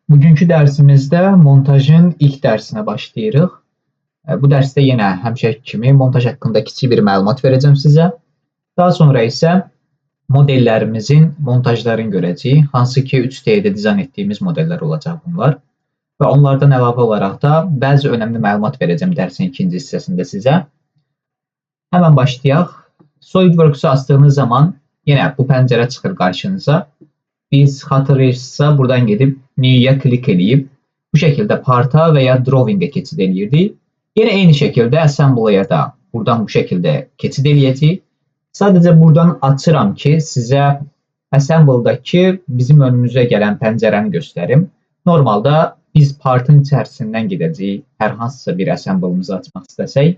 Bugünkü dərsimizdə montajın ilk dərsinə başlayırıq. Bu dərsdə yenə həmişəki kimi montaj haqqında kiçik bir məlumat verəcəm sizə. Daha sonra isə modellərimizin montajlarını görəcəyik. Hansı ki 3D-də dizayn etdiyimiz modellər olacaq bunlar. Və onlardan əlavə olaraq da bəzi önəmli məlumat verəcəm dərsin ikinci hissəsində sizə. Həmən başlayaq. SolidWorks-u açdığınız zaman yenə bu pəncərə çıxır qarşınıza. Biz xatırlayırsınızsa buradan gedib New-yə klik edib bu şəkildə parta və ya drawing-ə keçid edirdik. Yenə eyni şəkildə Assembly-yə da buradan bu şəkildə keçid edəcəyik. Sadəcə buradan açıram ki, sizə Assembly-dakı bizim önümüzə gələn pəncərəni göstərim. Normalda biz partın içərisindən gedəcəyik hər hansısa bir Assembly-mızı açmaq istəsək.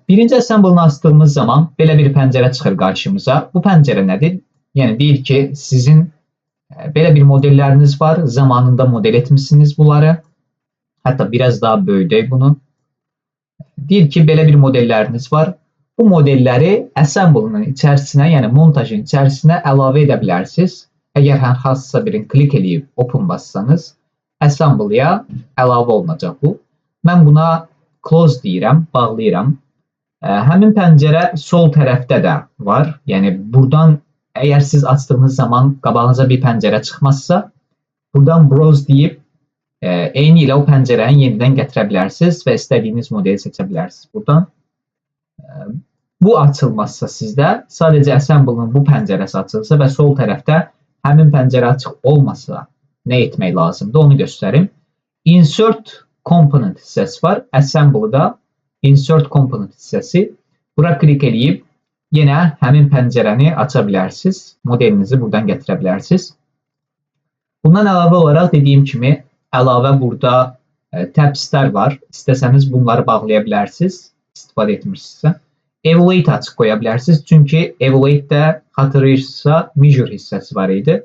Birinci Assembly-ni açdığımız zaman belə bir pəncərə çıxır qarşımıza. Bu pəncərə nədir? Yəni deyir ki, sizin belə bir modelləriniz var, zamanında model etmişsiniz bunları. Hətta biraz daha böyüdək bunu. Deyir ki, belə bir modelləriniz var. Bu modelləri Assembly-nin içərisinə, yəni montajın içərisinə əlavə edə bilərsiniz. Əgər hər hansısa birini klik edib Open bassanız, Assembly-ya əlavə olunacaq bu. Mən buna Close deyirəm, bağlayıram. Həmin pəncərə sol tərəfdə də var. Yəni buradan əgər siz açdığınız zaman qabağınıza bir pəncərə çıxmazsa, buradan Browse deyib eyni ilə o pəncərəni yenidən gətirə bilərsiniz və istədiyiniz modeli seçə bilərsiniz buradan. Bu açılmazsa sizdə, sadəcə Assembly-nin bu pəncərəsi açılsa və sol tərəfdə həmin pəncərə açıq olmasa nə etmək lazımdır onu göstərim. Insert Component hissəsi var. Assembly-da Insert Component hissəsi. Bura klik edib yenə həmin pəncərəni aça bilərsiniz. Modelinizi buradan gətirə bilərsiniz. Bundan əlavə olaraq dediyim kimi əlavə burada tabslər var. İstəsəniz bunları bağlaya bilərsiniz. İstifadə etmirsinizsə. Evaluate açıq qoya bilərsiniz. Çünki Evaluate-də xatırlayırsınızsa Measure hissəsi var idi.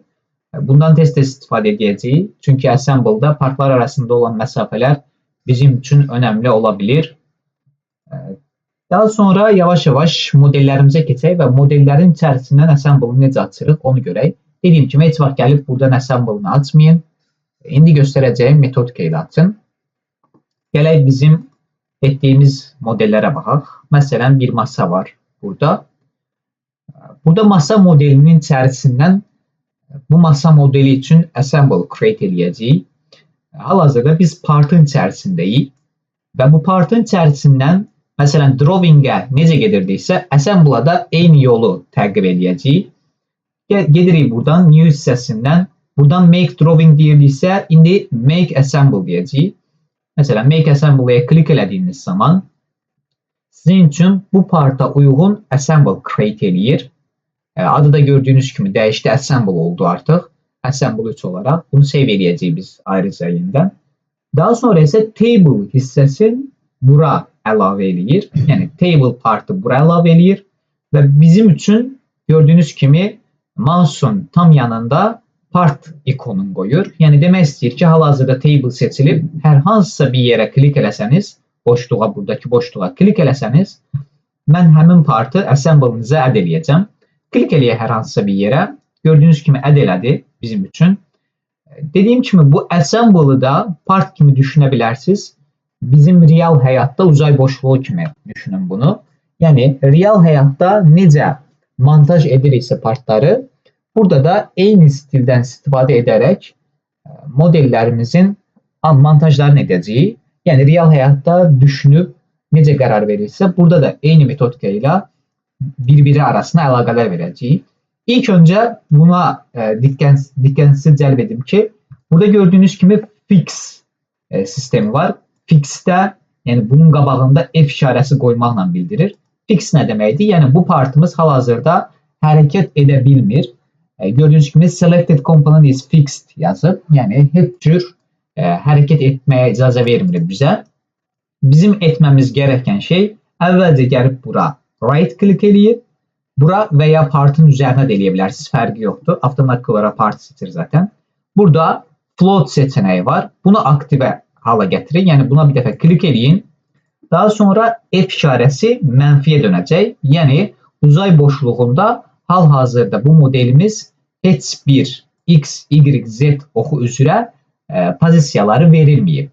Bundan tez-tez istifadə edəcəyik. Çünki Assembly-da partlar arasında olan məsafələr bizim üçün önəmli ola bilir. Daha sonra yavaş-yavaş modellərimizə keçək və modellərin içərisindən Assembly-ni necə açırıq onu görək. Dediyim kimi heç vaxt gəlib buradan Assembly-ni açmayın. İndi göstərəcəyim metodika ilə açın. Gələk bizim etdiyimiz modellərə baxaq. Məsələn, bir masa var burada. Burada masa modelinin içərisindən bu masa modeli üçün Assembly create edəcəyik. Hal-hazırda biz partın içərisindəyik və bu partın içərisindən məsələn, drawing-ə necə gedirdiksə, Assembly-da eyni yolu təqib edəcəyik. Gedirik buradan, New hissəsindən, buradan Make Drawing deyirdiksə, indi Make Assembly deyəcəyik. Məsələn, Make Assembly-yə klik elədiyiniz zaman, sizin üçün bu parta uyğun Assembly create edir. Adı da gördüyünüz kimi dəyişdi, Assembly oldu artıq. Assembly 3 olaraq. Bunu save edəcəyik biz ayrıca yenidən. Daha sonra isə Table hissəsi bura əlavə edir. Yəni table partı bura əlavə edir və bizim üçün gördüyünüz kimi mouse'un tam yanında part ikonunu qoyur. Yəni demək istəyir ki, hal-hazırda table seçilib hər hansısa bir yerə klik eləsəniz, boşluğa, buradakı boşluğa klik eləsəniz, mən həmin partı Assembly-nizə əd eləyəcəm. Klik eləyək hər hansısa bir yerə. Gördüyünüz kimi əd elədi bizim üçün. Dediyim kimi bu Assembly-da part kimi düşünə bilərsiniz. Bizim real həyatda uzay boşluğu kimi düşünün bunu. Yəni, real həyatda necə montaj ediriksə partları, burada da eyni stildən istifadə edərək modellərimizin montajlarını edəcəyik. Yəni, real həyatda düşünüb necə qərar verirsə, burada da eyni metodika ilə bir-biri arasında əlaqələr verəcəyik. İlk öncə buna diqqətinizi cəlb edim ki, burada gördüyünüz kimi fix sistemi var. Fixdə, yəni bunun qabağında F işarəsi qoymaqla bildirir. Fix nə deməkdir? Yəni bu partımız hal-hazırda hərəkət edə bilmir. Gördüyünüz kimi Selected Component is Fixed yazıb. Yəni heç cür hərəkət etməyə icazə vermir bizə. Bizim etməmiz gərəkən şey əvvəlcə gəlib bura right klik eləyib. Bura və ya partın üzərinə də eləyə bilərsiniz. Fərqi yoxdur. Avtomatik olaraq part seçir zaten. Burada float seçənəyi var. Bunu aktivə hala gətirin. Yəni buna bir dəfə klik eləyin. Daha sonra F işarəsi mənfiyə dönəcək. Yəni uzay boşluğunda hal-hazırda bu modelimiz heç bir X, Y, Z oxu üzrə pozisiyaları verilməyib.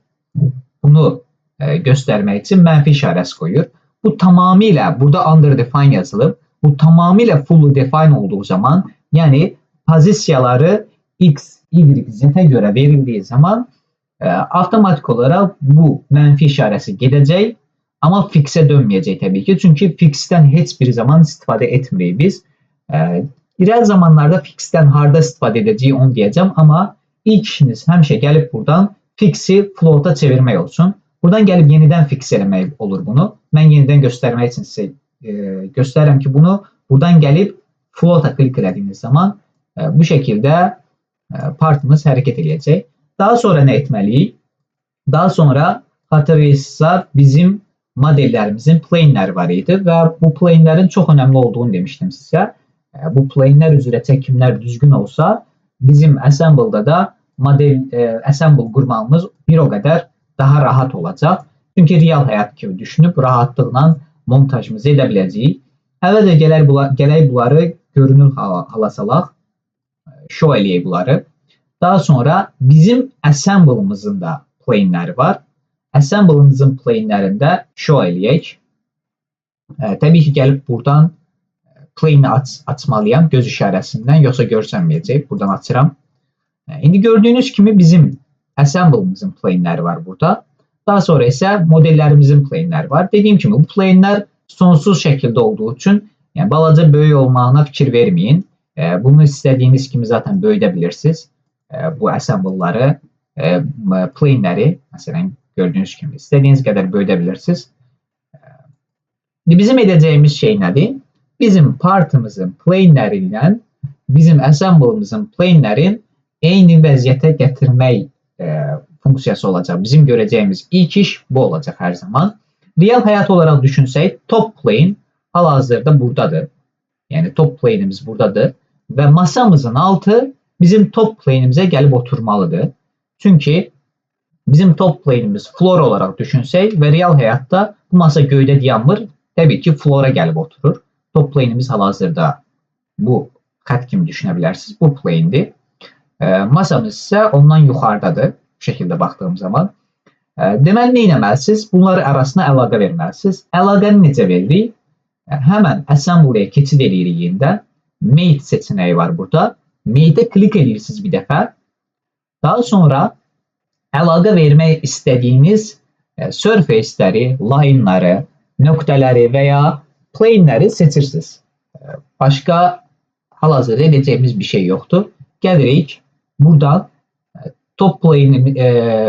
Bunu göstərmək üçün mənfi işarəsi qoyur. Bu tamamilə burada underdefine yazılıb. Bu tamamilə fully define olduğu zaman, yəni pozisiyaları X, Y, Z-ə görə verildiyi zaman avtomatik olaraq bu mənfi işarəsi gedəcək, amma fixə dönməyəcək təbii ki. Çünki fixdən heç bir zaman istifadə etmirik biz. İrəli zamanlarda fixdən harda istifadə edəcəyik onu deyəcəm, amma ilk işiniz həmişə gəlib buradan fixi float'a çevirmək olsun. Buradan gəlib yenidən fix eləmək olur bunu. Mən yenidən göstərmək üçün sizə göstərirəm ki, bunu buradan gəlib float'a klik elədiyiniz zaman bu şəkildə partımız hərəkət edəcək. Daha sonra nə etməliyik? Daha sonra xatırlayırsınızsa bizim modellərimizin planeləri var idi və bu planelərin çox önəmli olduğunu demişdim sizə. Bu planelər üzrə çəkimlər düzgün olsa, bizim assemble'da da model assemble qurmağımız bir o qədər daha rahat olacaq. Çünki real həyat kimi düşünüb rahatlıqla montajımızı edə biləcəyik. Əvvəlcə gələk bunları görünür hala salaq, show eləyək bunları. Daha sonra bizim assemble'ımızın da planeləri var. Assemble'ımızın planelərində show eləyək. Təbii ki, gəlib buradan plane'i açmalıyam göz işarəsindən, yoxsa görsənməyəcək. Buradan açıram. İndi gördüyünüz kimi bizim assemble'ımızın planeləri var burada. Daha sonra isə modellərimizin planeləri var. Dediyim kimi bu planelər sonsuz şəkildə olduğu üçün yəni balaca böyük olmağına fikir verməyin. Bunu istədiyiniz kimi zaten böyüdə bilirsiniz. Bu assemble'ları, planeləri, məsələn gördüyünüz kimi istədiyiniz qədər böyüdə bilirsiniz. Bizim edəcəyimiz şey nədir? Bizim partımızın planeləri ilə bizim assemble'ımızın planelərin eyni vəziyyətə gətirmək funksiyası olacaq. Bizim görəcəyimiz ilk iş bu olacaq hər zaman. Real həyat olaraq düşünsək, top plane hal-hazırda buradadır. Yəni top plane'imiz buradadır və masamızın altı bizim top plane'imizə gəlib oturmalıdır. Çünki bizim top plane'imiz floor olaraq düşünsək və real həyatda bu masa göydə dayanmır, təbii ki, floora gəlib oturur. Top plane'imiz hal-hazırda bu xət kimi düşünə bilərsiniz. Bu plane'dir. Masamız isə ondan yuxarıdadır. Bu şəkildə baxdığım zaman. Deməli, nə etməlisiniz? Bunları arasına əlaqə verməlisiniz. Əlaqəni necə veririk? Həmən assembly'yə keçid edirik yenidən. Mate seçeneği var burada. Mate'e klik edirsiniz bir dəfə. Daha sonra əlaqə vermək istədiyiniz surface'ləri, line'ları, nöqtələri və ya plane'ləri seçirsiniz. Başqa hal-hazırda edəcəyimiz bir şey yoxdur. Gəlirik buradan top plane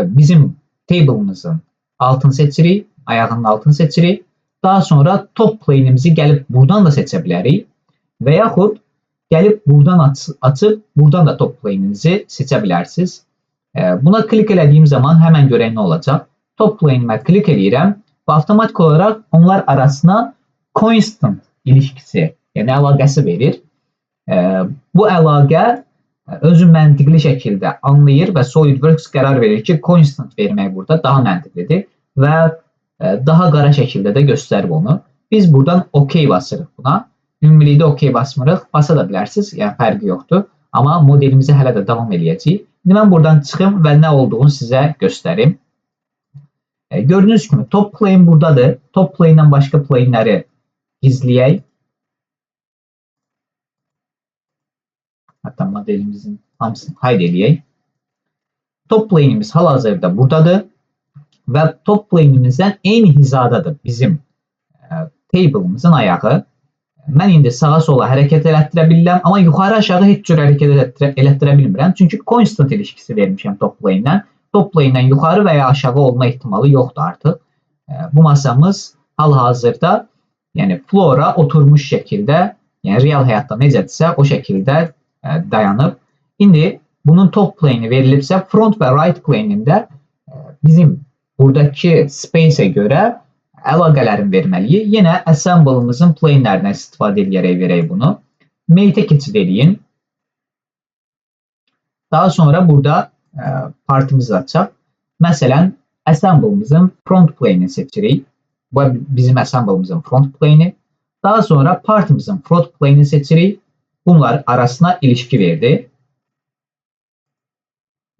bizim table'ımızın altını seçirik, ayağının altını seçirik. Daha sonra top plane'imizi gəlib buradan da seçə bilərik və yaxud gəlib buradan açıb buradan da top plane'inizi seçə bilərsiniz. Buna klik elədiyim zaman həmən görək nə olacaq. Top plane'imə klik edirəm və avtomatik olaraq onlar arasına constant ilişkisi, yəni əlaqəsi verir. Bu əlaqə özü məntiqli şəkildə anlayır və SolidWorks qərar verir ki, constant vermək burada daha məntiqlidir və daha qara şəkildə də göstərib onu. Biz buradan OK basırıq buna. Ümumilikdə OK basmırıq, basa da bilərsiniz, yəni fərqi yoxdur. Amma modelimizi hələ də davam edəcəyik. İndi mən buradan çıxım və nə olduğunu sizə göstərim. Gördüyünüz kimi top plane buradadır. Top plane-dən başqa planeləri gizləyək. Hatta modelimizin hamısını hide eləyək. Top plane'imiz hal-hazırda buradadır və top plane'imizdən eyni hizadadır bizim table'ımızın ayağı. Mən indi sağa sola hərəkət elətdirə bilirəm, amma yuxarı aşağı heç cür hərəkət elətdirə bilmirəm. Çünki constant ilişkisi vermişəm top plane-dən. Top plane-dən yuxarı və ya aşağı olma ehtimalı yoxdur artıq. Bu masamız hal-hazırda yəni floora oturmuş şəkildə, yəni real həyatda necədirsə o şəkildə dayanıb. İndi bunun top plane'i verilibsə front və right plane'ində bizim buradakı space-ə görə əlaqələrin verməliyik. Yenə assemble'ımızın plane'lərindən istifadə edərək verək bunu. Mate'e keçid edin. Daha sonra burada partımızı açaq. Məsələn, assemble'ımızın front plane'ini seçirik. Bu bizim assemble'ımızın front plane'i. Daha sonra partımızın front plane'ini seçirik. Bunlar arasına ilişki verdi.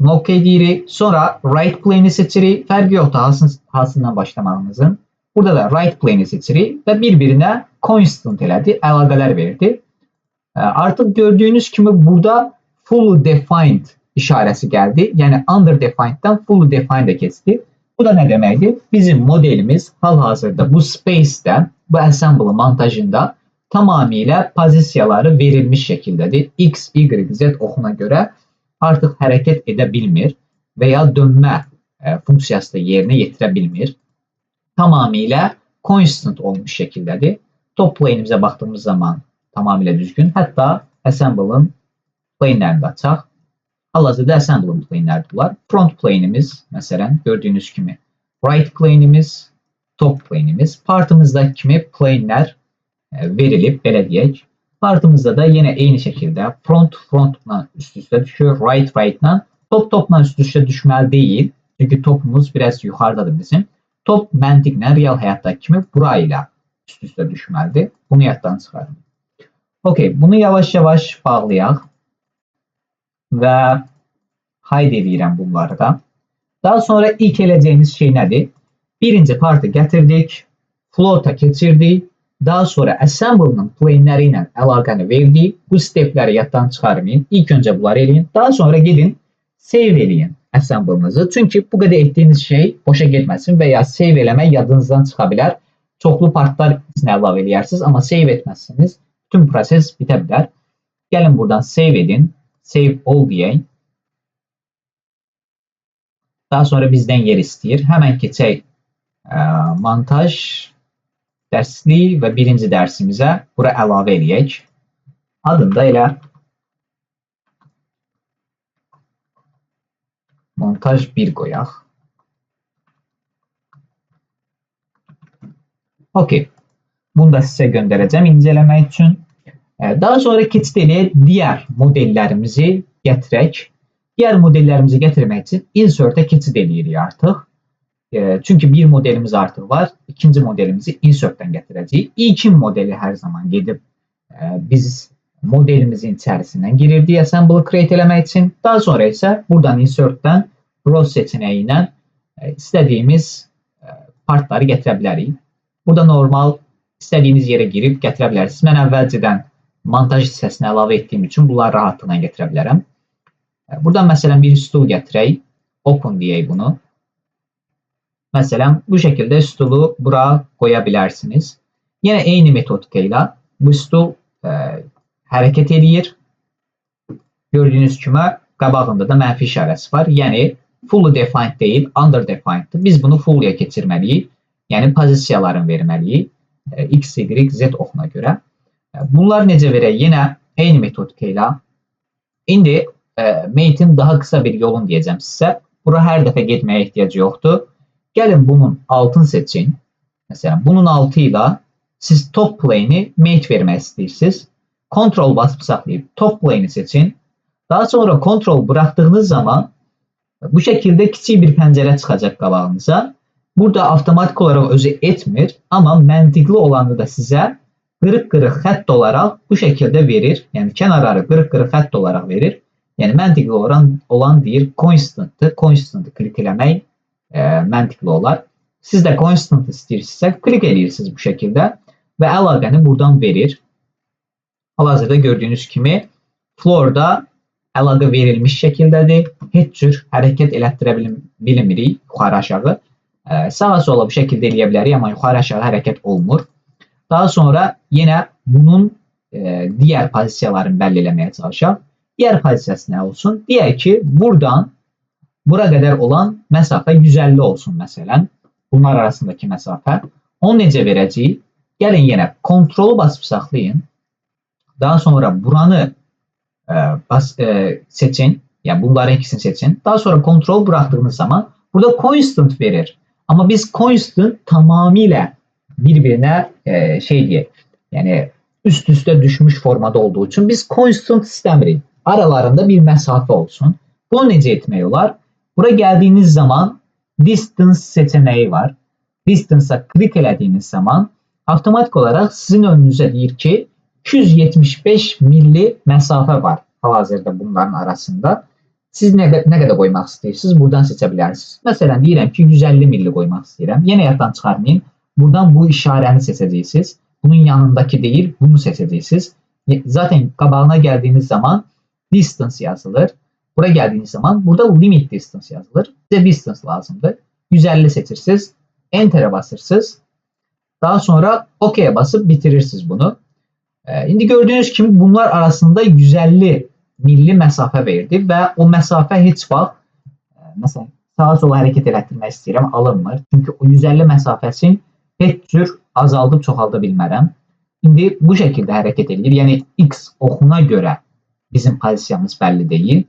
Buna OK deyirik. Sonra right plane'i seçirik. Fərqi yoxdur hansından başlamağımızın. Burada da right plane'i seçirik və bir-birinə constant elədi, əlaqələr verdi. Artıq gördüyünüz kimi burada fully defined işarəsi gəldi. Yəni under defined'dən fully defined'e keçdi. Bu da nə deməkdir? Bizim modelimiz hal-hazırda bu space'də, bu assembly montajında tamamilə pozisiyaları verilmiş şəkildədir. X, Y, Z oxuna görə artıq hərəkət edə bilmir və ya dönmə funksiyası da yerinə yetirə bilmir. Tamamilə constant olmuş şəkildədir. Top plane'imizə baxdığımız zaman tamamilə düzgün. Hətta assembly'ın plane'lərini də açaq. Hal-hazırda assembly plane'lərdir bunlar. Front plane'imiz, məsələn, gördüyünüz kimi right plane'imiz, top plane'imiz. Partımızdakı kimi plane'lər verilib, belə deyək. Partımızda da yenə eyni şəkildə frontla üst-üstə düşür, right-rightla. Top-topla üst-üstə düşməli deyil. Çünki topumuz biraz yuxarıdadır bizim. Top məntiqlə real həyatdakı kimi bura ilə üst-üstə düşməlidir. Bunu yaddan çıxarın. Okay, bunu yavaş-yavaş bağlayaq və hide edirəm bunları da. Daha sonra ilk eləyəcəyimiz şey nədir? Birinci partı gətirdik, float'a keçirdik. Daha sonra assembly'nin plane'ləri ilə əlaqəni verdik. Bu stepləri yaddan çıxarmayın. İlk öncə bunları eləyin. Daha sonra gedin save eləyin assembly'ınızı. Çünki bu qədər etdiyiniz şey boşa getməsin və ya save eləmək yadınızdan çıxa bilər. Çoxlu partlar içinə əlavə eləyərsiniz, amma save etməzsiniz. Bütün proses bitə bilər. Gəlin buradan save edin. Save all deyək. Daha sonra bizdən yer istəyir. Həmən keçək montaj dərsliyi və birinci dərsimizə bura əlavə eləyək. Adını da elə montaj 1 qoyaq. Okay. Bunu da sizə göndərəcəm incələmək üçün. Daha sonra keçid eləyək digər modellərimizi gətirək. Digər modellərimizi gətirmək üçün insert'e keçid eləyirik artıq. Çünki bir modelimiz artıq var. İkinci modelimizi insert'dən gətirəcəyik. İlkin modeli hər zaman gedib biz modelimizin içərisindən girirdik assembly create eləmək üçün. Daha sonra isə buradan insert'dən browse seçeneği ilə istədiyimiz partları gətirə bilərik. Burada normal istədiyiniz yerə girib gətirə bilərsiniz. Mən əvvəlcədən montaj hissəsini əlavə etdiyim üçün bunları rahatlıqla gətirə bilərəm. Buradan məsələn bir stul gətirək. Open deyək bunu. Məsələn bu şəkildə stulu bura qoya bilərsiniz. Yenə eyni metodika ilə bu stul hərəkət edir. Gördüyünüz kimi qabağında da mənfi işarəsi var. Yəni fully defined deyil, under defineddir. Biz bunu full-ya keçirməliyik. Yəni pozisiyalarını verməliyik. X, Y, Z oxuna görə. Bunlar necə verək? Yenə eyni metodika ilə. İndi mate'in daha qısa bir yolunu deyəcəm sizə. Bura hər dəfə getməyə ehtiyac yoxdur. Gəlin bunun altını seçin. Məsələn, bunun altı ilə siz top plane'i mate vermək istəyirsiniz. Ctrl basıb saxlayıb top plane'i seçin. Daha sonra Ctrl bıraktığınız zaman bu şəkildə kiçik bir pəncərə çıxacaq qabağınıza. Burada avtomatik olaraq özü etmir, amma məntiqli olanı da sizə qırıq-qırıq xətt olaraq bu şəkildə verir. Yəni kənarları qırıq-qırıq xətt olaraq verir. Yəni məntiqli olan deyir constant'dır. Constant'ı klik eləmək məntiqli olar. Siz də constant istəyirsinizsə klik edirsiniz bu şəkildə və əlaqəni buradan verir. Hal-hazırda gördüyünüz kimi floorda əlaqə verilmiş şəkildədir. Heç cür hərəkət elətdirə bilmirik yuxarı aşağı. Sağa sola bu şəkildə eləyə bilərik, amma yuxarı aşağı hərəkət olmur. Daha sonra yenə bunun digər pozisiyalarını bəlli eləməyə çalışaq. Digər pozisiyası nə olsun? Deyək ki, buradan bura qədər olan məsafə 150 olsun məsələn. Bunlar arasındakı məsafə. Onu necə verəcəyik? Gəlin yenə kontrolu basıb saxlayın. Daha sonra buranı seçin. Yəni bunların ikisini seçin. Daha sonra kontrol bıraktığınız zaman burada constant verir. Amma biz constant tamamilə bir-birinə şey deyək. Yəni üst-üstə düşmüş formada olduğu üçün biz constant istəmirik. Aralarında bir məsafə olsun. Bunu necə etmək olar? Bura gəldiyiniz zaman distance seçeneği var. Distance'a klik elədiyiniz zaman avtomatik olaraq sizin önünüzə deyir ki 275 milli məsafə var hal-hazırda bunların arasında. Siz nə qədər qoymaq istəyirsiniz, buradan seçə bilərsiniz. Məsələn, deyirəm ki, 150 milli qoymaq istəyirəm. Yenə yaddan çıxarmayın. Buradan bu işarəni seçəcəksiniz. Bunun yanındakı deyil, bunu seçəcəksiniz. Zaten qabağına gəldiyiniz zaman distance yazılır. Bura gəldiyiniz zaman burada limit distance yazılır. Sizə distance lazımdır. 150 seçirsiniz. Enter'e basırsınız. Daha sonra OK'ye basıp bitirirsiniz bunu. İndi gördüğünüz kimi bunlar arasında 150 milli məsafə verdi və o məsafə heç vaxt məsələn sağa sola hərəkət etdirmək istəyirəm, alınmır. Çünki o 150 məsafəsini heç cür azaldıb çoxalda bilmərəm. İndi bu şəkildə hərəkət edir. Yəni X oxuna görə bizim pozisiyamız bəlli deyil.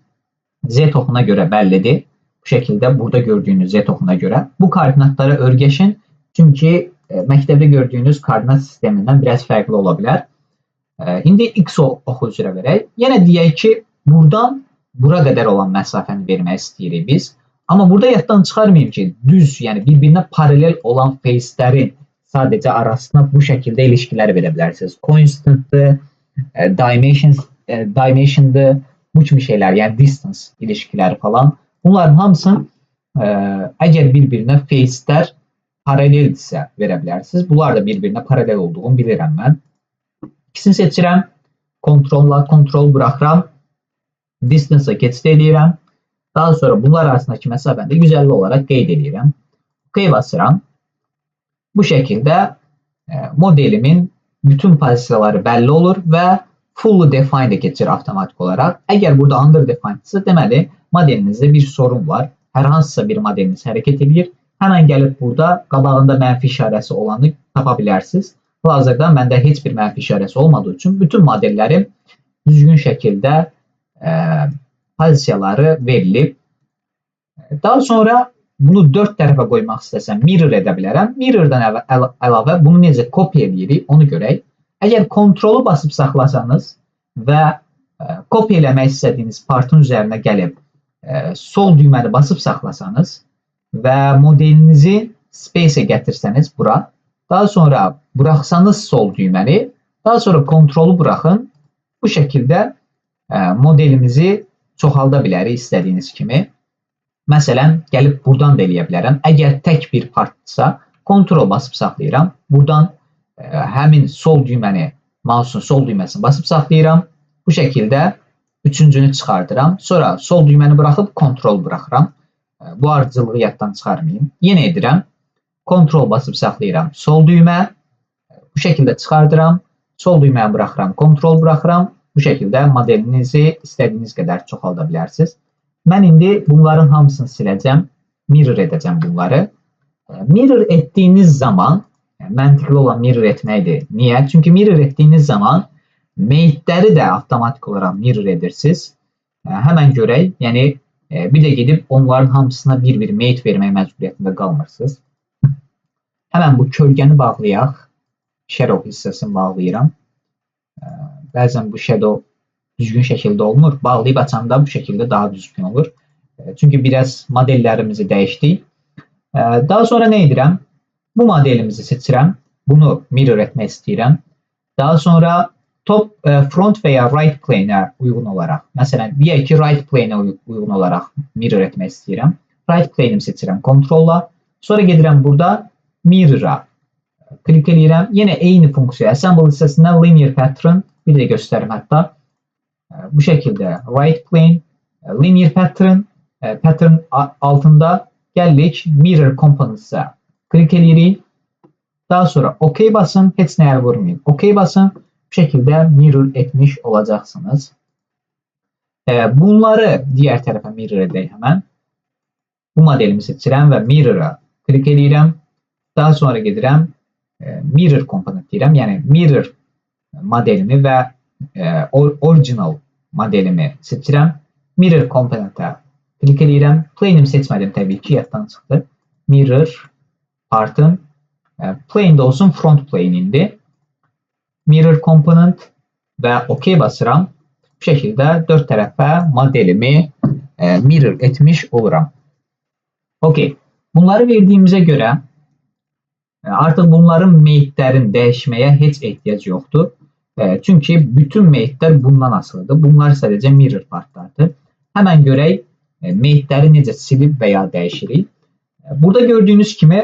Z oxuna görə bəllidir. Bu şəkildə burada gördüyünüz Z oxuna görə. Bu koordinatları örgəşin. Çünki məktəbdə gördüyünüz koordinat sistemindən biraz fərqli ola bilər. İndi X oxu üzrə verək. Yenə deyək ki, buradan bura qədər olan məsafəni vermək istəyirik biz. Amma burada yaddan çıxarmayayım ki, düz, yəni bir-birinə paralel olan facelərin sadəcə arasına bu şəkildə ilişkilər verə bilərsiniz. Constantdır, dimensiondır, bu kimi şeylər, yəni distance ilişkiləri falan. Bunların hamısını əgər bir-birinə facelər paraleldirsə verə bilərsiniz. Bunlar da bir-birinə paralel olduğunu bilirəm mən. İkisini seçirəm. Kontrolla kontrol buraxıram. Distance'a keçid edirəm. Daha sonra bunlar arasındakı məsafəni də 150 olaraq qeyd edirəm. OK basıram. Bu şəkildə modelimin bütün pozisiyaları bəlli olur və fully defined keçir avtomatik olaraq. Əgər burada under definedsə, deməli modelinizdə bir sorun var. Hər hansısa bir modeliniz hərəkət edir. Həmən gəlib burada qabağında mənfi işarəsi olanı tapa bilərsiniz. Hazırda məndə heç bir mənfi işarəsi olmadığı üçün bütün modellərim düzgün şəkildə pozisiyaları verilib. Daha sonra bunu 4 tərəfə qoymaq istəsəm mirror edə bilərəm. Mirrordan əlavə bunu necə kopya edirik onu görək. Əgər kontrolu basıb saxlasanız və kopya eləmək istədiyiniz partın üzərinə gəlib sol düyməni basıb saxlasanız və modelinizi space-ə gətirsəniz bura, daha sonra buraxsanız sol düyməni, daha sonra kontrolu buraxın. Bu şəkildə modelimizi çoxalda bilərik istədiyiniz kimi. Məsələn, gəlib buradan da eləyə bilərəm. Əgər tək bir partdırsa, kontrol basıb saxlayıram. Buradan həmin sol düyməni, mouse'un sol düyməsini basıb saxlayıram. Bu şəkildə üçüncünü çıxardıram. Sonra sol düyməni buraxıb kontrol buraxıram. Bu ardıcılığı yaddan çıxarmayayım. Yenə edirəm. Kontrol basıb saxlayıram. Sol düymə. Bu şəkildə çıxardıram. Sol düyməni buraxıram. Kontrol buraxıram. Bu şəkildə modelinizi istədiyiniz qədər çoxalda bilərsiniz. Mən indi bunların hamısını siləcəm. Mirror edəcəm bunları. Mirror etdiyiniz zaman, məntiqli olan mirror etməkdir. Niyə? Çünki mirror etdiyiniz zaman mate'ləri də avtomatik olaraq mirror edirsiniz. Həmən görək. Yəni, bir də gedib onların hamısına bir-bir mate vermək məcburiyyətində qalmırsınız. Həmən bu kölgəni bağlayaq. Shadow hissəsini bağlayıram. Bəzən bu shadow düzgün şəkildə olmur. Bağlayıb açanda bu şəkildə daha düzgün olur. Çünki biraz modellərimizi dəyişdik. Daha sonra nə edirəm? Bu modelimizi seçirəm. Bunu mirror etmək istəyirəm. Daha sonra top front və ya right plane-ə uyğun olaraq. Məsələn, deyək ki, right plane-ə uyğun olaraq mirror etmək istəyirəm. Right plane-imi seçirəm kontrolla. Sonra gedirəm burada mirror-a klik edirəm. Yenə eyni funksiya. Assemble hissəsindən linear pattern bir də göstərim hətta. Bu şəkildə right plane, linear pattern, pattern altında gəldik mirror components-ə klik edirik. Daha sonra OK basın, heç nəyə vurmayın. OK basın, bu şəkildə mirror etmiş olacaqsınız. Bunları digər tərəfə mirror edək həmən. Bu modelimi seçirəm və mirror-a klik edirəm. Daha sonra gedirəm mirror component deyirəm. Yəni mirror modelimi və original modelimi seçirəm. Mirror component-ə klik edirəm. Plane-imi seçmədim təbii ki, yaddan çıxdı. Mirror partın plane-də olsun front plane-indi. Mirror component və OK basıram. Bu şəkildə 4 tərəfə modelimi mirror etmiş oluram. OK. Bunları verdiyimizə görə artıq bunların mate'lərin dəyişməyə heç ehtiyac yoxdur. Çünki bütün mate'lər bundan asılıdır. Bunlar sadəcə mirror partlardır. Həmən görək mate'ləri necə silib və ya dəyişirik. Burada gördüyünüz kimi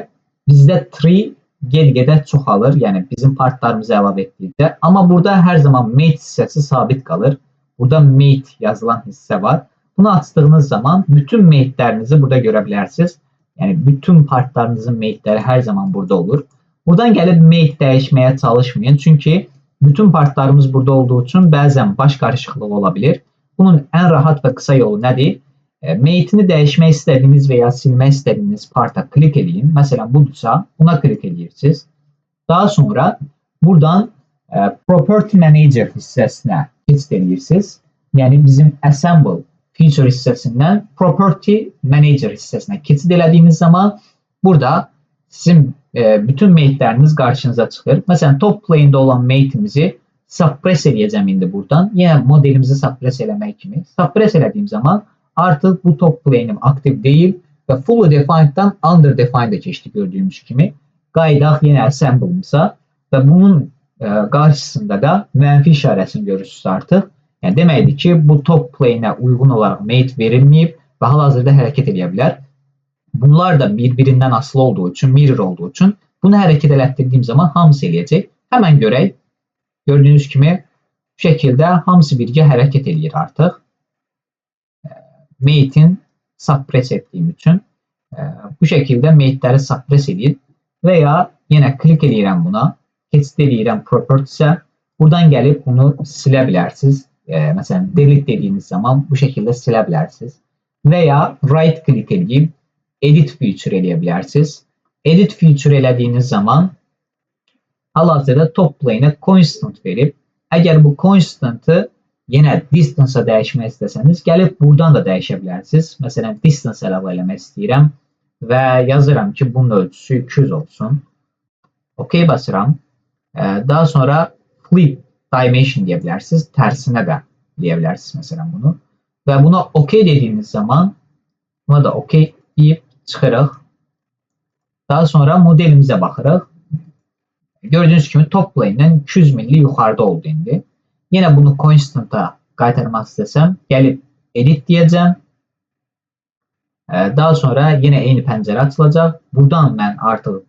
bizdə tree get-gedə çoxalır, yəni bizim partlarımızı əlavə etdikdə. Amma burada hər zaman mate hissəsi sabit qalır. Burada mate yazılan hissə var. Bunu açdığınız zaman bütün mate'lərinizi burada görə bilərsiniz. Yəni bütün partlarınızın mate'ləri hər zaman burada olur. Buradan gəlib mate dəyişməyə çalışmayın. Çünki bütün partlarımız burada olduğu üçün bəzən baş qarışıqlığı ola bilir. Bunun ən rahat və qısa yolu nədir? Mate'ini dəyişmək istədiyiniz və ya silmək istədiyiniz parta klik edin. Məsələn, budursa, buna klik edirsiniz. Daha sonra buradan Property Manager hissəsinə keçid edirsiniz. Yəni bizim Assemble feature hissəsindən Property Manager hissəsinə keçid elədiyiniz zaman burada sizin bütün mate'ləriniz qarşınıza çıxır. Məsələn, top plane'də olan mate'imizi suppress edəcəm indi buradan. Yəni modelimizi suppress eləmək kimi. Suppress elədiyim zaman artıq bu top plane'im aktiv deyil və fully defined'dan under defined'a keçdi gördüyümüz kimi. Qaydaq yenə assemble'ımıza və bunun qarşısında da mənfi işarəsini görürsünüz artıq. Yəni deməkdir ki, bu top plane'ə uyğun olaraq mate verilməyib və hal-hazırda hərəkət edə bilər. Bunlar da bir-birindən asılı olduğu üçün, mirror olduğu üçün bunu hərəkət elətdirdiyim zaman hamısı eləyəcək. Həmən görək. Gördüyünüz kimi bu şəkildə hamısı birgə hərəkət eləyir artıq. Mate'in suppress etdiyim üçün bu şəkildə mate'ləri suppress edir və ya yenə klik edirəm buna, keçid edirəm properties'ə, buradan gəlib bunu silə bilərsiniz. Məsələn, delete dediyiniz zaman bu şəkildə silə bilərsiniz və ya right klik edib edit feature eləyə bilərsiniz. Edit feature elədiyiniz zaman hal-hazırda top plane'ə constant verib, əgər bu constant'ı yenə distance-a dəyişmək istəsəniz, gəlib buradan da dəyişə bilərsiniz. Məsələn, distance əlavə eləmək istəyirəm və yazıram ki, bunun ölçüsü 200 olsun. OK basıram. Daha sonra flip dimension deyə bilərsiniz. Tərsinə də deyə bilərsiniz məsələn bunu. Və buna OK dediyiniz zaman buna da OK deyib çıxırıq. Daha sonra modelimizə baxırıq. Gördüyünüz kimi top plane'dən 200 milli yuxarıda oldu indi. Yenə bunu constant'a qaytarmaq istəsəm, gəlib edit deyəcəm. Daha sonra yenə eyni pəncərə açılacaq. Buradan mən artıq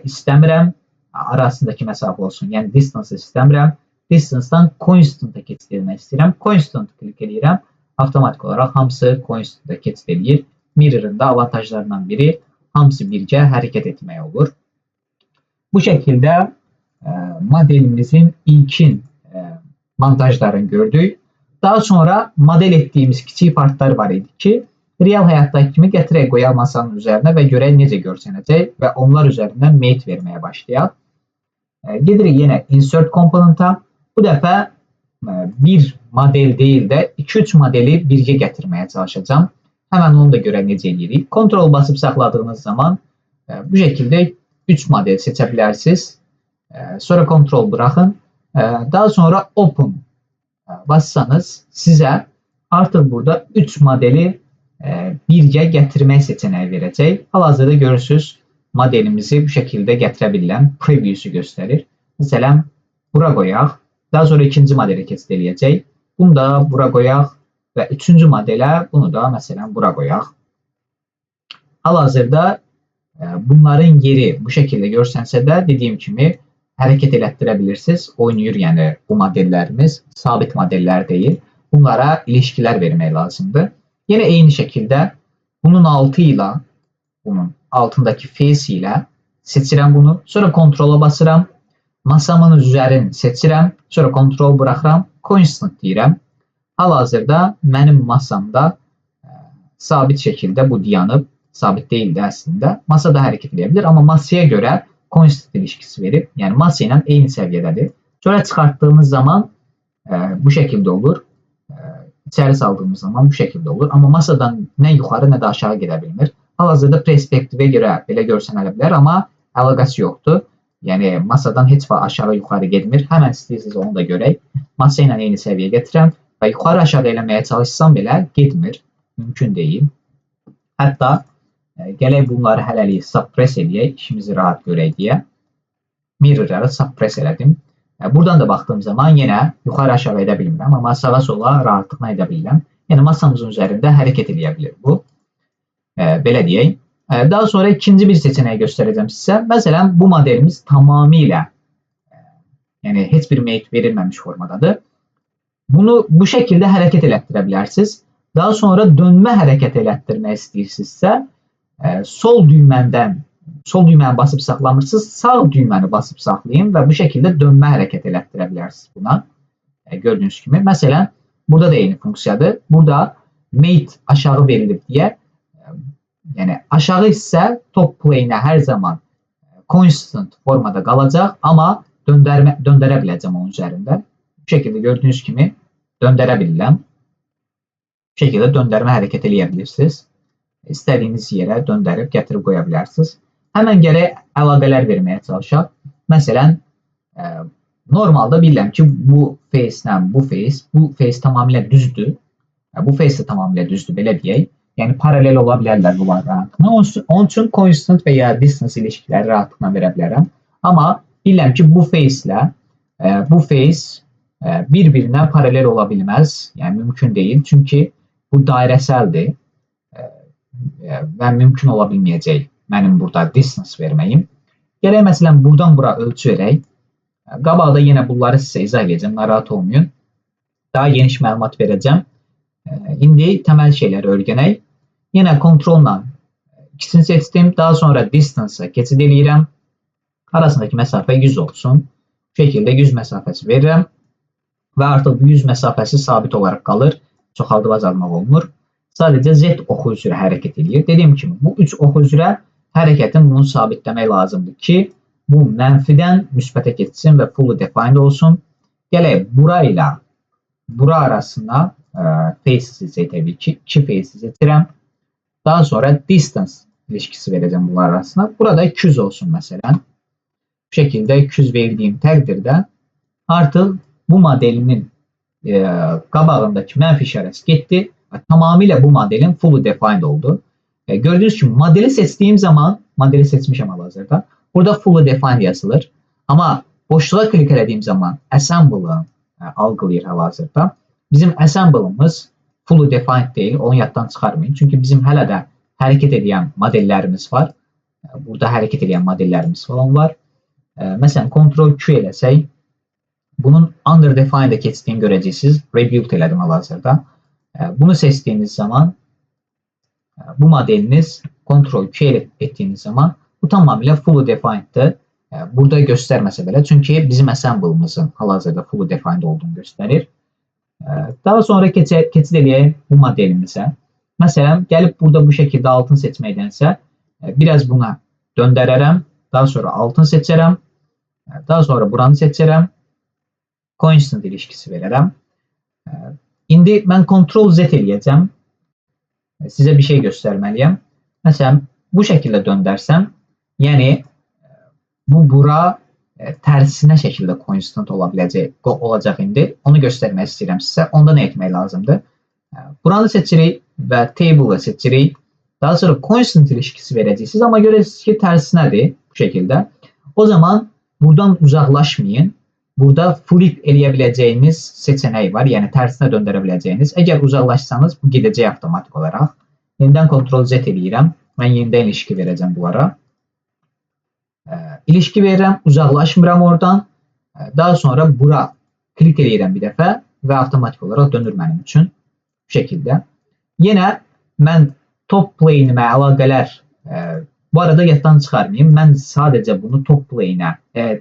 istəmirəm, arasındakı məsafə olsun. Yəni distance istəmirəm. Distance-dan constant'a keçid etmək istəyirəm. Constant klik edirəm. Avtomatik olaraq hamısı constant'a keçid edir. Mirror'ın da avantajlarından biri hamısı birgə hərəkət etmək olur. Bu şəkildə modelimizin ilkin montajlarını gördük. Daha sonra model etdiyimiz kiçik partlar var idi ki, real həyatdakı kimi gətirək qoyaq masanın üzərinə və görək necə görsənəcək və onlar üzərindən mate verməyə başlayaq. Gedirik yenə insert component'a. Bu dəfə bir model deyil də 2-3 modeli birgə gətirməyə çalışacağım. Həmən onu da görək necə edirik. Ctrl basıb saxladığınız zaman bu şəkildə 3 model seçə bilərsiniz. Sonra Ctrl buraxın. Daha sonra Open bassanız sizə artıq burada 3 modeli birgə gətirmək seçənəyi verəcək. Hal-hazırda görürsünüz modelimizi bu şəkildə gətirə bilirəm. Preview'su göstərir. Məsələn, bura qoyaq. Daha sonra ikinci modelə keçid eləyəcək. Bunu da bura qoyaq və üçüncü modelə bunu da məsələn bura qoyaq. Hal-hazırda bunların yeri bu şəkildə görsənsə də dediyim kimi hərəkət elətdirə bilirsiniz. Oynayır yəni bu modellərimiz sabit modellər deyil. Bunlara ilişkilər vermək lazımdır. Yenə eyni şəkildə bunun altı ilə bunun altındakı face ilə seçirəm bunu. Sonra Ctrl-a basıram. Masamın üzərini seçirəm. Sonra Ctrl buraxıram. Constant deyirəm. Hal-hazırda mənim masamda sabit şəkildə bu dayanıb. Sabit deyildi əslində. Masada hərəkət edə bilir. Amma masaya görə constant ilişkisi verib. Yəni masa ilə eyni səviyyədədir. Sonra çıxartdığımız zaman bu şəkildə olur. İçəri saldığımız zaman bu şəkildə olur. Amma masadan nə yuxarı, nə də aşağı gedə bilmir. Hal-hazırda perspektivə görə belə görsənələ bilər, amma əlaqəsi yoxdur. Yəni masadan heç vaxt aşağı yuxarı getmir. Həmən istəyirsiniz onu da görək. Masa ilə eyni səviyyə gətirəm və yuxarı aşağı eləməyə çalışsam belə getmir. Mümkün deyil. Hətta gələk bunları hələlik suppress edək, işimizi rahat görək deyə. Mirrorları suppress elədim. Buradan da baxdığım zaman yenə yuxarı aşağı edə bilmirəm, amma sağa sola rahatlıqla edə bilirəm. Yəni masamızın üzərində hərəkət edə bilər bu. Belə deyək. Daha sonra ikinci bir seçeneği göstereceğim sizə. Məsələn, bu modelimiz tamamilə yəni heç bir mate verilməmiş formadadır. Bunu bu şəkildə hərəkət elətdirə bilərsiniz. Daha sonra dönmə hərəkət elətdirmək istəyirsinizsə, sol düyməni basıb saxlamırsınız, sağ düyməni basıb saxlayın və bu şəkildə dönmə hərəkət elətdirə bilərsiniz buna. Gördüyünüz kimi. Məsələn, burada da eyni funksiyadır. Burada mate aşağı verilib deyə, yəni aşağı isə top plane'ə hər zaman constant formada qalacaq, amma döndərə biləcəm onun üzərində. Bu şəkildə gördüyünüz kimi döndərə bilirəm. Bu şəkildə döndərmə hərəkət eləyə bilirsiniz. İstədiyiniz yerə döndərib gətirib qoya bilərsiniz. Həmən gərək əlaqələr verməyə çalışaq. Məsələn, normalda bilirəm ki, bu face ilə bu face tamamilə düzdür. Bu face də tamamilə düzdür, belə deyək. Yəni paralel ola bilərlər bunlar rahatlıqla. Onun üçün constant və ya distance ilişkiləri rahatlıqla verə bilərəm. Amma bilirəm ki, bu face ilə bu face bir-birinə paralel ola bilməz. Yəni mümkün deyil. Çünki bu dairəsəldir və mümkün ola bilməyəcək mənim burada distance verməyim. Gərək məsələn buradan bura ölçü verək. Qabaqda yenə bunları sizə izah edəcəm, narahat olmayın. Daha geniş məlumat verəcəm. İndi təməl şeyləri öyrənək. Yenə kontrolla ikisini seçdim. Daha sonra distance'a keçid eləyirəm. Arasındakı məsafə 100 olsun. Bu şəkildə 100 məsafəsi verirəm. Və artıq bu 100 məsafəsi sabit olaraq qalır. Çoxaldıb azalmaq olmur. Sadəcə Z oxu üzrə hərəkət edir. Dediyim kimi, bu 3 oxu üzrə hərəkətin bunu sabitləmək lazımdır ki, bu mənfidən müsbətə keçsin və fully defined olsun. Gələk bura ilə bura arasına faces təbii ki, 2 faces seçirəm. Daha sonra distance ilişkisi verəcəm bunlar arasına. Burada 200 olsun məsələn. Bu şəkildə 200 verdiyim təqdirdə artıq bu modelimin qabağındakı mənfi işarəsi getdi. Tamamilə bu modelin fully defined oldu. Gördüğünüz gibi modeli seçtiğim zaman, modeli seçmişim hal-hazırda. Burada fully defined yazılır. Ama boşluğa klik ettiğim zaman assemble'ı algılayır hal-hazırda. Bizim assemble'ımız fully defined değil. Onu yaddan çıxarmayın. Çünkü bizim hələ də hərəkət edən modellərimiz var. Burada hərəkət edən modellərimiz falan var. Məsələn, Ctrl-Q eləsək, bunun under defined'e keçdiyini görəcəksiniz. Rebuild elədim hal-hazırda. Bunu seçtiğiniz zaman bu modeliniz Ctrl-Q ettiğiniz zaman bu tamamıyla fully defined'dir. Burada göstermese belə. Çünki bizim assemble'ımızın hal-hazırda fully defined olduğunu gösterir. Daha sonra keçid eləyək bu modelimizə. Məsələn, gəlib burada bu şəkildə altın seçməkdənsə biraz buna döndərərəm. Daha sonra altın seçərəm. Daha sonra buranı seçərəm. Constant ilişkisi verərəm. İndi mən Ctrl-Z eləyəcəm. Sizə bir şey göstərməliyəm. Məsələn, bu şəkildə döndərsəm, yəni bu bura tərsinə şəkildə constant olacaq indi. Onu göstərmək istəyirəm sizə. Onda nə etmək lazımdır? Buranı seçirik və table'ı seçirik. Daha sonra constant ilişkisi verəcəksiniz. Amma görəcəksiniz ki, tərsinədir bu şəkildə. O zaman buradan uzaqlaşmayın. Burada flip eləyə biləcəyiniz seçeneği var. Yəni tərsinə döndərə biləcəyiniz. Əgər uzaqlaşsanız bu gedəcək avtomatik olaraq. Yenidən Ctrl-Z eləyirəm. Mən yenidən ilişki verəcəm bunlara. İlişki verirəm, uzaqlaşmıram oradan. Daha sonra bura klik eləyirəm bir dəfə və avtomatik olaraq dönür mənim üçün. Bu şəkildə. Yenə mən top plane'imə əlaqələr bu arada yaddan çıxarmayayım. Mən sadəcə bunu top plane'ə,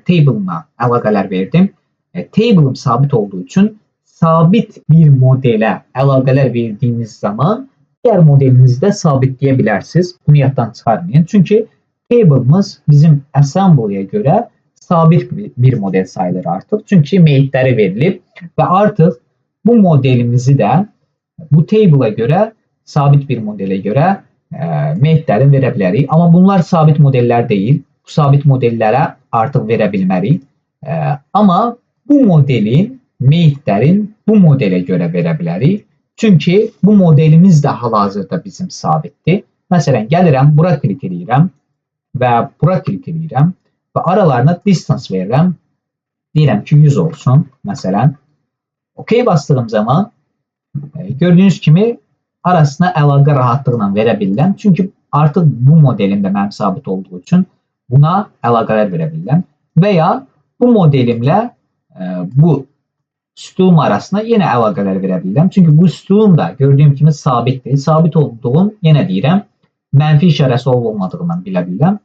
table'ıma əlaqələr verdim. Table'ım sabit olduğu üçün sabit bir modelə əlaqələr verdiyiniz zaman diğer modelinizdə sabitləyə bilərsiniz. Bunu yaddan çıxarmayın. Çünki table'ımız bizim assembly'yə görə sabit bir model sayılır artıq. Çünki mate'ləri verilib və artıq bu modelimizi də bu table'a görə sabit bir modelə görə mate'lərin verə bilərik. Amma bunlar sabit modellər deyil. Bu sabit modellərə artıq verə bilmərik. Amma bu modelin mate'lərin bu modelə görə verə bilərik. Çünki bu modelimiz də hal-hazırda bizim sabitdir. Məsələn, gəlirəm, bura klik edirəm və bura klik edirəm və aralarına distance verirəm. Deyirəm ki, 100 olsun, məsələn. OK bastığım zaman Gördüyünüz kimi arasına əlaqə rahatlıqla verə bilirəm. Çünki artıq bu modelimdə mənim sabit olduğu üçün buna əlaqələr verə bilirəm. Və ya bu modelimlə bu sütun arasına yenə əlaqələr verə bilirəm. Çünki bu sütun da gördüyüm kimi sabitdir. Sabit olduğum, yenə deyirəm, mənfi işarəsi olmadığından bilə bilirəm.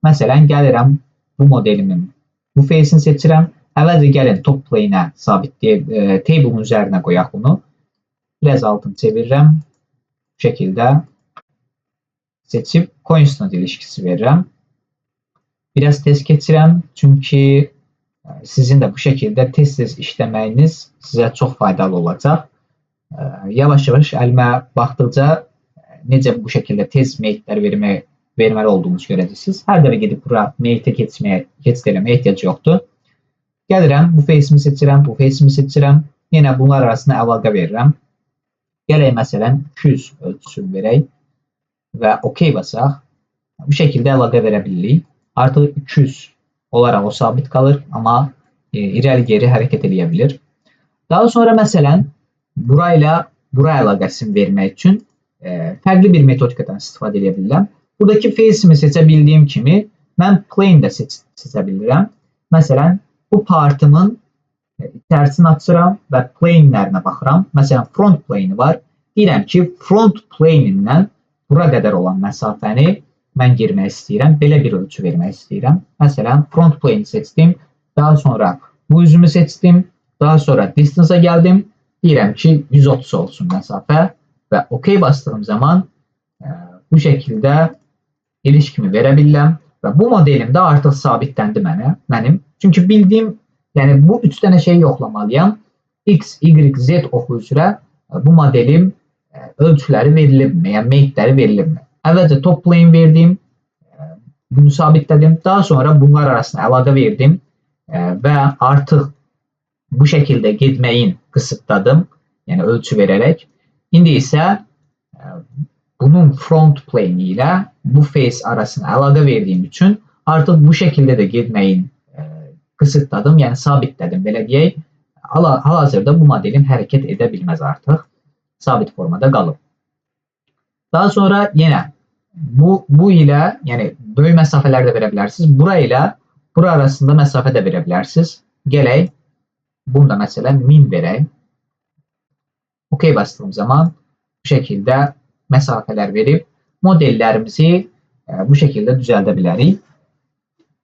Məsələn, gəlirəm bu modelimin bu face'ini seçirəm. Əvvəlcə gəlin top plane'ə sabitləyib, table'ın üzərinə qoyaq bunu. Biraz altını çevirirəm. Bu şəkildə seçib constant ilişkisi verirəm. Biraz tez keçirəm. Çünki sizin də bu şəkildə tez-tez işləməyiniz sizə çox faydalı olacaq. Yavaş-yavaş əlimə baxdıqca necə bu şəkildə tez meyitlər verməli olduğunuzu görəcəksiniz. Hər dəfə gedib bura meyitə keçid eləməyə ehtiyac yoxdur. Gəlirəm, bu face'imi seçirəm, bu face'imi seçirəm. Yenə bunlar arasında əlaqə verirəm. Gələk məsələn 200 ölçüsünü verək və OK basaq. Bu şəkildə əlaqə verə bilirik. Artıq 200 olaraq o sabit qalır, amma irəli-geri hərəkət edə bilir. Daha sonra məsələn burayla bura əlaqəsini vermək üçün fərqli bir metodikadan istifadə edə bilirəm. Buradakı face'imi seçə bildiyim kimi mən plane də seçə bilirəm. Məsələn, bu partımın içərisini açıram və plane'lərinə baxıram. Məsələn, front plane'i var. Deyirəm ki, front plane'indən bura qədər olan məsafəni mən girmək istəyirəm. Belə bir ölçü vermək istəyirəm. Məsələn, front plane'i seçdim. Daha sonra bu üzümü seçdim. Daha sonra distance'a gəldim. Deyirəm ki, 130 olsun məsafə və OK bastığım zaman bu şəkildə ilişkimi verə bilirəm və bu modelimdə artıq sabitləndi mənim. Çünki bildiyim, yəni bu 3 dənə şeyi yoxlamalıyam. X, Y, Z oxu üzrə bu modelim ölçüləri verilibmi, yəni meyitləri verilibmi? Əvvəlcə top plane verdim, bunu sabitlədim. Daha sonra bunlar arasında əlaqə verdim və artıq bu şəkildə getməyin qısıtladım, yəni ölçü verərək. İndi isə bunun front plane ilə bu face arasında əlaqə verdiyim üçün artıq bu şəkildə də getməyin qısıtladım, yəni sabitlədim, belə deyək. Hal-hazırda bu modelim hərəkət edə bilməz artıq. Sabit formada qalıb. Daha sonra yenə bu ilə, yəni böyük məsafələr də verə bilərsiniz. Bura ilə bura arasında məsafə də verə bilərsiniz. Gələk, bunu da məsələn 1000 verək. OK bastığım zaman bu şəkildə məsafələr verib modellərimizi bu şəkildə düzəldə bilərik.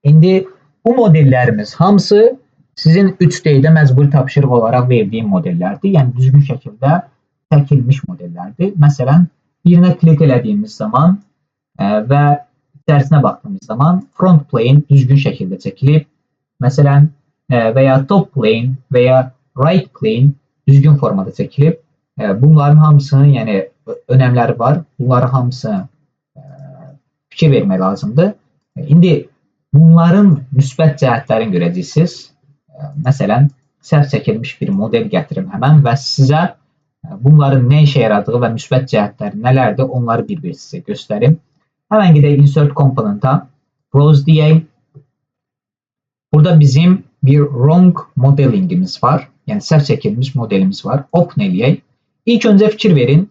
İndi bu modellərimiz hamısı sizin 3D-də məcburi tapşırıq olaraq verdiyim modellərdir. Yəni düzgün şəkildə çəkilmiş modellərdir. Məsələn, birinə klik elədiyimiz zaman və içərisinə baxdığımız zaman front plane düzgün şəkildə çəkilib. Məsələn, və ya top plane və ya right plane düzgün formada çəkilib. Bunların hamısının yəni önəmləri var. Bunların hamısını fikir vermək lazımdır. İndi bunların müsbət cəhətlərini görəcəksiniz. Məsələn, səhv çəkilmiş bir model gətirim həmən və sizə bunların nə işə yaradığı və müsbət cəhətləri nələrdir, onları bir-bir sizə göstərim. Həmən gedək Insert Component'a, Browse deyək. Burada bizim bir wrong modelingimiz var. Yəni səhv çəkilmiş modelimiz var. Open eləyək. İlk öncə fikir verin.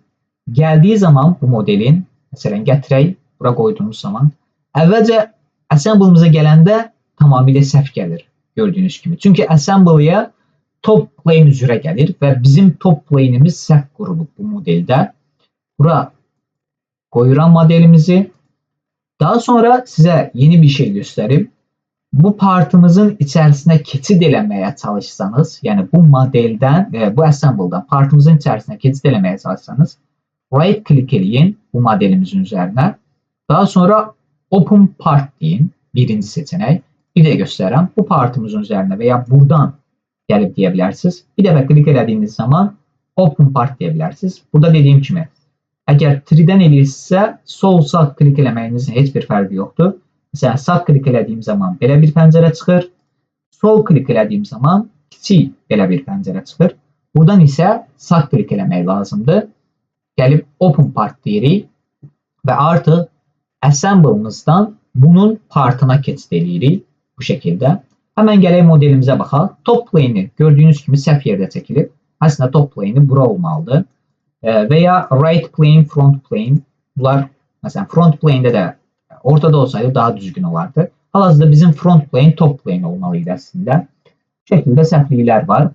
Gəldiyi zaman bu modelin, məsələn, gətirək, bura qoyduğumuz zaman, əvvəlcə assemble'ımıza gələndə tamamilə səhv gəlir, gördüyünüz kimi. Çünki assemble'ya top plane üzrə gəlir və bizim top plane'imiz səhv qurulub bu modeldə. Bura qoyuram modelimizi. Daha sonra sizə yeni bir şey göstərim. Bu partımızın içərisinə keçid eləməyə çalışsanız, yəni bu modeldən, bu assemble'dan partımızın içərisinə keçid eləməyə çalışsanız, right click eləyin bu modelimizin üzərinə. Daha sonra Open Part deyin, birinci seçənək. Bir də göstərirəm, bu partımızın üzərinə və ya buradan gəlib deyə bilərsiniz. Bir dəfə klik elədiyiniz zaman Open Part deyə bilərsiniz. Burada dediyim kimi, əgər 3-dən eləyirsinizsə, sol-sağ klik eləməyinizin heç bir fərqi yoxdur. Məsələn, sağ klik elədiyim zaman belə bir pəncərə çıxır. Sol klik elədiyim zaman kiçik belə bir pəncərə çıxır. Buradan isə sağ klik eləmək lazımdır. Gəlib Open Part deyirik və artıq assemble'ımızdan bunun partına keçid edirik bu şəkildə. Həmən gələk modelimizə baxaq. Top plane'i gördüyünüz kimi səhv yerdə çəkilib. Əslində top plane'i bura olmalıdır. veya right plane, front plane. Bunlar mesela front plane'de de ortada olsaydı daha düzgün olardı. Hal-hazırda bizim front plane, top plane olmalıydı aslında. Bu şekilde səhvliklər var.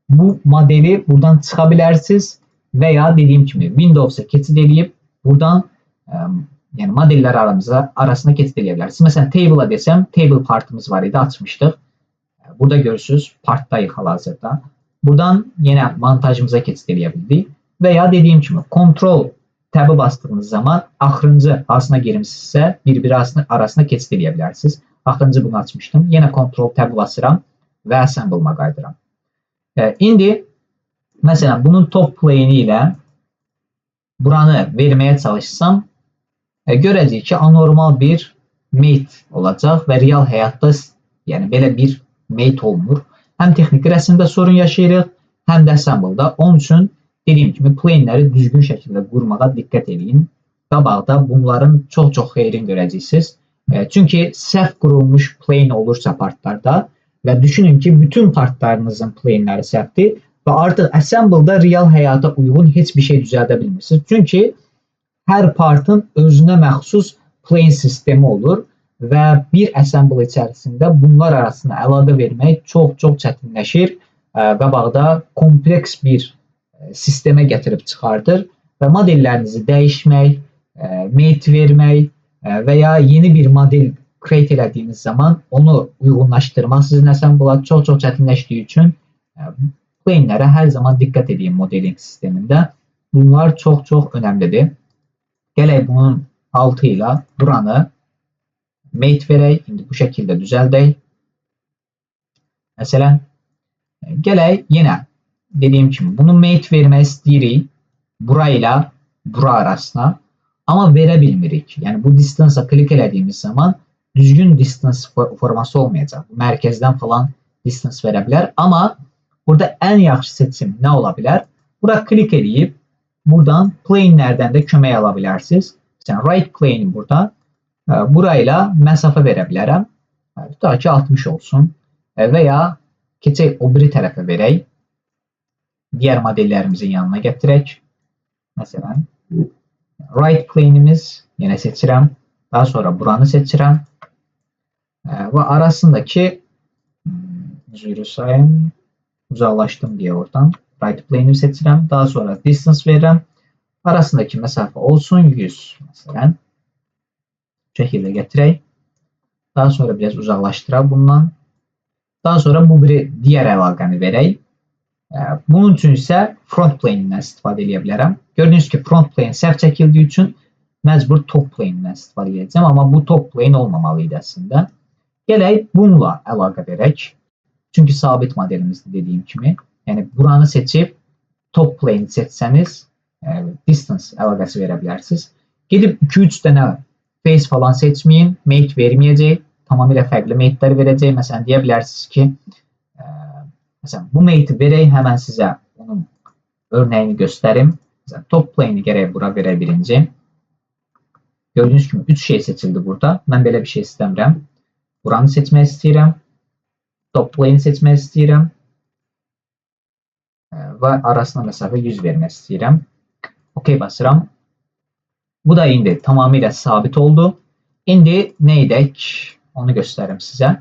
Bu modeli buradan çıxabilirsiniz veya dediğim gibi Windows'a keçid edib buradan yani modeller arasında geçid edebilirsiniz. Mesela table'a desem, table partımız var idi, açmışdıq. Burada görürsünüz, partdayıq hal-hazırda. Buradan yine montajımıza geçid edə bildik. Veya dediğim gibi Ctrl tab'ı bastığınız zaman axırıncı hansına girmişsinizsə bir-biri arasında keçid edə bilərsiniz. Axırıncı bunu açmışdım. Yine Ctrl tab'ı basıram ve assemble'ma qayıdıram. İndi mesela bunun top plane ile buranı vermeye çalışsam görəcəyik ki, anormal bir mate olacaq və real həyatda yəni belə bir mate olmur. Həm texniki rəsmdə sorun yaşayırıq, həm də assemble'da. Onun üçün dediyim kimi plane'ləri düzgün şəkildə qurmağa diqqət edin. Qabaqda bunların çox-çox xeyrini görəcəksiniz. Çünki səhv qurulmuş plane olursa partlarda və düşünün ki, bütün partlarınızın plane'ləri səhvdir və artıq assemble'da real həyata uyğun heç bir şey düzəldə bilmirsiniz. Çünki hər partın özünə məxsus plane sistemi olur və bir assembly içərisində bunlar arasında əlaqə vermək çox-çox çətinləşir. Qabaqda kompleks bir sistemə gətirib çıxardır və modellərinizi dəyişmək, mate vermək və ya yeni bir model create elədiyiniz zaman onu uyğunlaşdırmaq sizin assembly'a çox-çox çətinləşdiyi üçün plane'lərə hər zaman diqqət edin modeling sistemində. Bunlar çox-çox önəmlidir. Gələk bunun altı ilə buranı mate verək. İndi bu şəkildə düzəldək. Məsələn, gələk yenə dediyim kimi bunu mate vermək istəyirik. Bura ilə bura arasına. Amma verə bilmirik. Yəni bu distance'a klik elədiyimiz zaman düzgün distance forması olmayacaq. Mərkəzdən falan distance verə bilər. Amma burada ən yaxşı seçim nə ola bilər? Bura klik edib buradan plane'lərdən də kömək ala bilərsiniz. Məsələn, right plane burada. Burayla məsafə verə bilərəm. Tutaq ki 60 olsun. Və ya keçək o biri tərəfə verək. Digər modellərimizin yanına gətirək. Məsələn, right plane'imiz yenə seçirəm. Daha sonra buranı seçirəm. Və arasındakı uzaqlaşdım deyə oradan right plane'imi seçirəm. Daha sonra distance verirəm. Arasındakı məsafə olsun 100 məsələn. Bu şəkildə gətirək. Daha sonra biraz uzaqlaşdıraq bundan. Daha sonra bu biri digər əlaqəni verək. Bunun üçün isə front plane-dən istifadə edə bilərəm. Gördüyünüz ki, front plane səhv çəkildiyi üçün məcbur top plane-dən istifadə edəcəm. Amma bu top plane olmamalı idi əslində. Gələk bununla əlaqə verək. Çünki sabit modelimizdə dediyim kimi. Yəni buranı seçib top plane seçsəniz distance əlaqəsi verə bilərsiniz. Gedib 2-3 dənə face falan seçməyin. Mate verməyəcək. Tamamilə fərqli mate'lər verəcək. Məsələn, deyə bilərsiniz ki, məsələn, bu mate'i verək, həmən sizə onun örnəyini göstərim. Məsələn, top plane'i gərək bura verək birinci. Gördüyünüz kimi 3 şey seçildi burada. Mən belə bir şey istəmirəm. Buranı seçmək istəyirəm. Top plane'i seçmək istəyirəm. Və arasına məsafə 100 vermək istəyirəm. OK basıram. Bu da indi tamamilə sabit oldu. İndi nə edək? Onu göstərim sizə.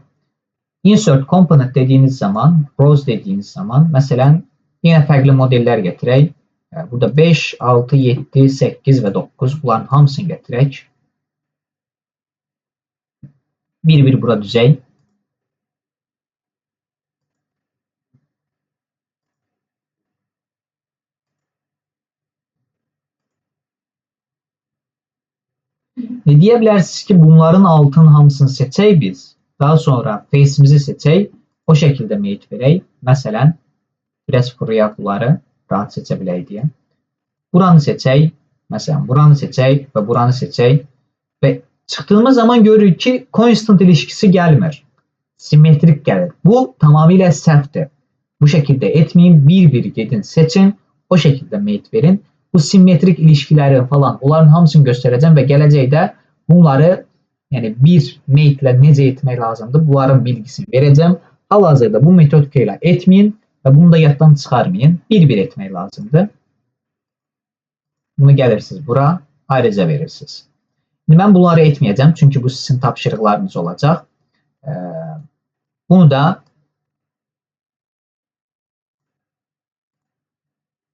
Insert component dediğiniz zaman, rows dediğiniz zaman, məsələn, yine fərqli modeller gətirək. Burada 5, 6, 7, 8 və 9 bunların hamısını gətirək. Bir-bir bura düzək. Deyə bilərsiniz ki, bunların altının hamısını seçək biz. Daha sonra face'imizi seçək. O şəkildə mate verək. Məsələn, biraz fırlayaq bunları rahat seçə bilək deyə. Buranı seçək. Məsələn, buranı seçək və buranı seçək. Və çıxdığımız zaman görürük ki, constant ilişkisi gəlmir. Simmetrik gəlir. Bu tamamilə səhvdir. Bu şəkildə etməyin. Bir-bir gedin, seçin. O şəkildə mate verin. Bu simmetrik ilişkiləri falan, onların hamısını göstərəcəm və gələcəkdə bunları yəni bir mate ilə necə etmək lazımdır, bunların bilgisini verəcəm. Hal-hazırda bu metodika ilə etməyin. və bunu da yaddan çıxarmayın. Bir-bir etmək lazımdır. Bunu gəlirsiniz bura, ayrıca verirsiniz. Şimdi mən bunları etməyəcəm, çünki bu sizin tapşırıqlarınız olacaq. Bunu da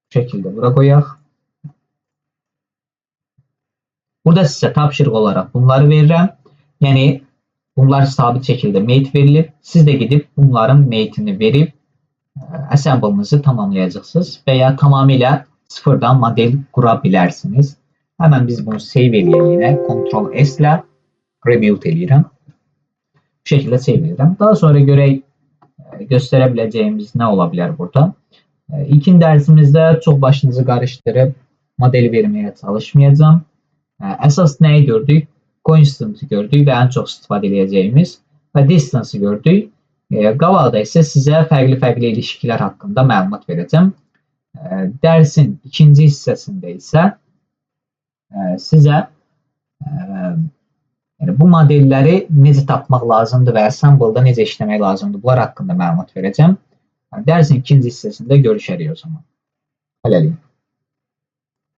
bu şəkildə bura qoyaq. Burada sizə tapşırıq olaraq bunları verirəm. Yəni, bunlar sabit şəkildə mate verilir. Siz də gedib bunların mate'ini verib assemble'ınızı tamamlayacaqsınız və ya tamamilə sıfırdan model qura bilərsiniz. Həmən biz bunu save eləyək yenə. Ctrl S ilə rebuild eləyirəm. Bu şəkildə save edirəm. Daha sonra görək göstərə biləcəyimiz nə ola bilər burada. İlkin dərsimizdə çox başınızı qarışdırıb model verməyə çalışmayacağım. Əsas nəyi gördük? Constant'ı gördük və ən çox istifadə edəcəyimiz və distance'ı gördük. Qabaqda isə sizə fərqli ilişkilər haqqında məlumat verəcəm. Dərsin ikinci hissəsində isə sizə bu modelləri necə tapmaq lazımdır və assemble'da necə işləmək lazımdır, bunlar haqqında məlumat verəcəm. Dərsin ikinci hissəsində görüşərik o zaman. Hələlik.